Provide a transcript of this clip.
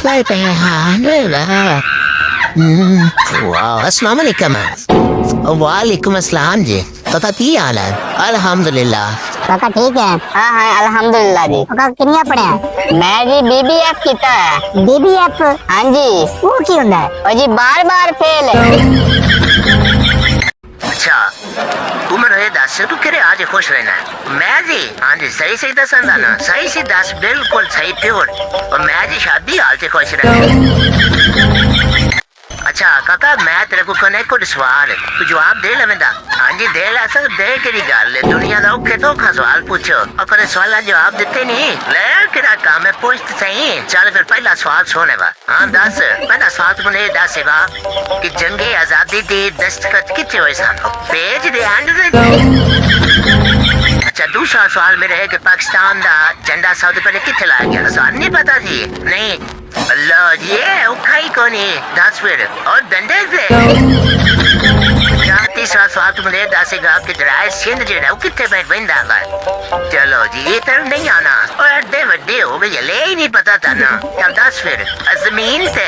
Flight है। वाह, अस्सलाम वालेकुम। वालेकुम अस्सलाम जी। काका की हाल है? अल्हम्दुलिल्लाह। काका ठीक है? हाँ हाँ अल्हम्दुलिल्लाह जी। काका किन्नियां पढ़िया? मैं जी BBF कीता है। BBF हाँ जी। वो की हुंदा है? और जी बार बार फेल है। अच्छा उम्र है 10 तू करे आज खुश रहना है। मैं जी हाँ जी सही सही दसा ना, सही सी 10 बिल्कुल सही प्योर। और मैं जी शादी हाल से खुश रहना। अच्छा काका मैं तेरे को कने को सवाल तू जवाब दे लेवेंदा? हाँ जी दे ला सर, दे केड़ी गल है, दुनिया दा औखे धोखा सवाल पूछो और कने सवाल जवाब देते नहीं ले केड़ा काम है, पूछ तो सही। चल फिर पहला सवाल सुने वा। हाँ दस, पहला सवाल तू मुझे दसेगा कि जंगे आजादी दे दस्तखत किथे होए सन? Page they and they. अच्छा दूसरा सवाल मेरा है कि पाकिस्तान दा झंडा सबसे पहले किथे लाया गया? सवाल नहीं पता जी? नहीं अल्लाह जी औखा ही कोनी। 10 फिर और डंडे से। तीसरा सवाल तुम मुझे दसेगा कि दराए सिंध जेड़ा वो किथे बैठ बंदा है? चलो जी ये तरफ नहीं आना और अड्डे वड्डे हो गए, ले ही नहीं पता था ना। चल 10 फिर जमीन से।